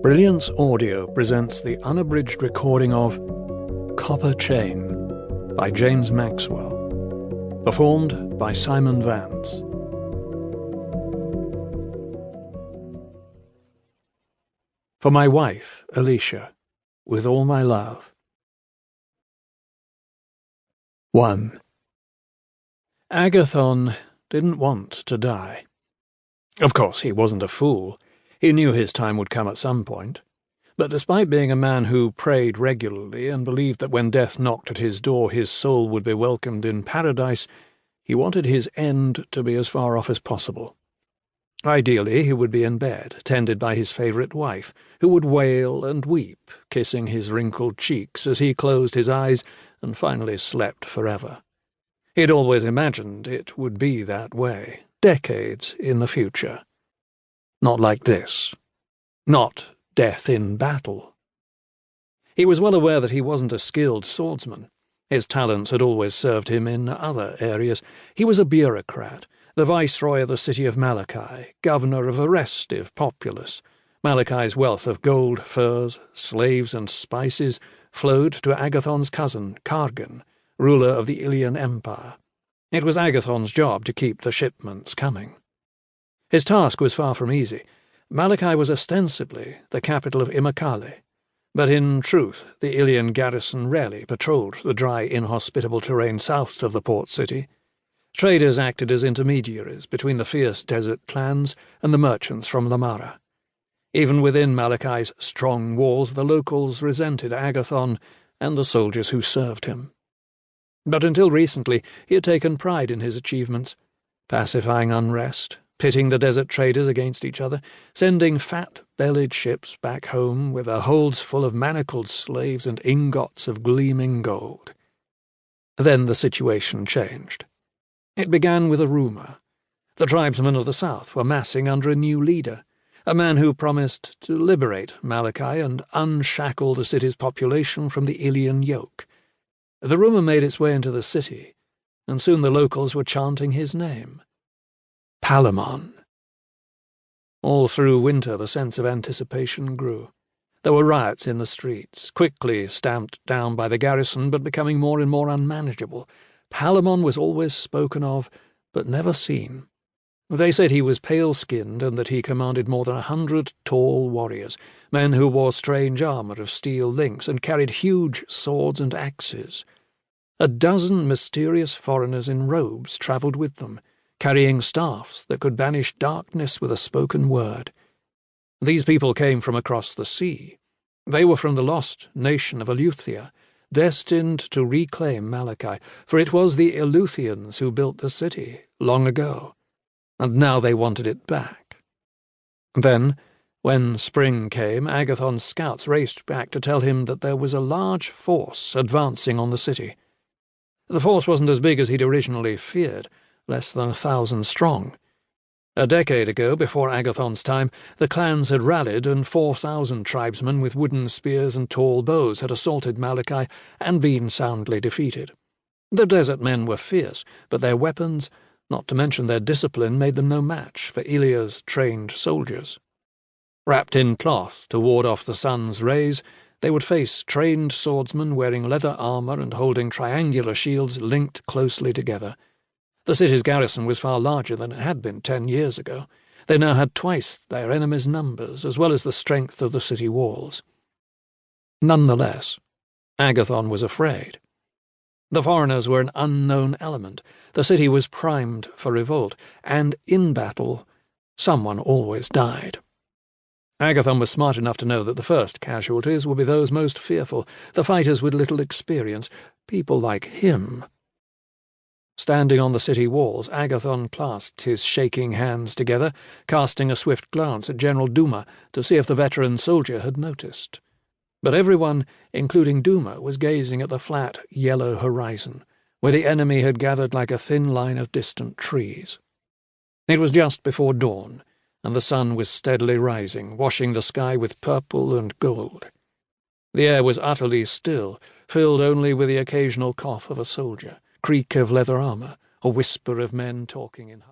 Brilliance Audio presents the unabridged recording of Copper Chain by James Maxwell, performed by Simon Vance. For my wife, Alicia, with all my love. 1. Agathon didn't want to die. Of course, he wasn't a fool. He knew his time would come at some point. But despite being a man who prayed regularly and believed that when death knocked at his door his soul would be welcomed in paradise, he wanted his end to be as far off as possible. Ideally, he would be in bed, tended by his favourite wife, who would wail and weep, kissing his wrinkled cheeks as he closed his eyes and finally slept forever. He'd always imagined it would be that way, decades in the future. Not like this. Not death in battle. He was well aware that he wasn't a skilled swordsman. His talents had always served him in other areas. He was a bureaucrat, the viceroy of the city of Malakai, governor of a restive populace. Malakai's wealth of gold, furs, slaves, and spices flowed to Agathon's cousin, Kargan, ruler of the Ilian Empire. It was Agathon's job to keep the shipments coming. His task was far from easy. Malakai was ostensibly the capital of Imacale, but in truth the Ilian garrison rarely patrolled the dry, inhospitable terrain south of the port city. Traders acted as intermediaries between the fierce desert clans and the merchants from Lamara. Even within Malakai's strong walls the locals resented Agathon and the soldiers who served him. But until recently he had taken pride in his achievements, pacifying unrest, pitting the desert traders against each other, sending fat-bellied ships back home with their holds full of manacled slaves and ingots of gleaming gold. Then the situation changed. It began with a rumour. The tribesmen of the south were massing under a new leader, a man who promised to liberate Malakai and unshackle the city's population from the Ilian yoke. The rumour made its way into the city, and soon the locals were chanting his name. Palemon. All through winter the sense of anticipation grew. There were riots in the streets, quickly stamped down by the garrison but becoming more and more unmanageable. Palemon was always spoken of, but never seen. They said he was pale-skinned and that he commanded more than 100 tall warriors, men who wore strange armour of steel links and carried huge swords and axes. A dozen mysterious foreigners in robes travelled with them, carrying staffs that could banish darkness with a spoken word. These people came from across the sea. They were from the lost nation of Aleuthea, destined to reclaim Malakai, for it was the Aleutheans who built the city long ago, and now they wanted it back. Then, when spring came, Agathon's scouts raced back to tell him that there was a large force advancing on the city. The force wasn't as big as he'd originally feared, less than 1,000 strong. A decade ago, before Agathon's time, the clans had rallied and 4,000 tribesmen with wooden spears and tall bows had assaulted Malakai and been soundly defeated. The desert men were fierce, but their weapons, not to mention their discipline, made them no match for Ilia's trained soldiers. Wrapped in cloth to ward off the sun's rays, they would face trained swordsmen wearing leather armour and holding triangular shields linked closely together. The city's garrison was far larger than it had been 10 years ago. They now had twice their enemies' numbers, as well as the strength of the city walls. Nonetheless, Agathon was afraid. The foreigners were an unknown element. The city was primed for revolt, and in battle, someone always died. Agathon was smart enough to know that the first casualties would be those most fearful, the fighters with little experience, people like him. Standing on the city walls, Agathon clasped his shaking hands together, casting a swift glance at General Duma to see if the veteran soldier had noticed. But everyone, including Duma, was gazing at the flat, yellow horizon, where the enemy had gathered like a thin line of distant trees. It was just before dawn, and the sun was steadily rising, washing the sky with purple and gold. The air was utterly still, filled only with the occasional cough of a soldier, creak of leather armour, or whisper of men talking in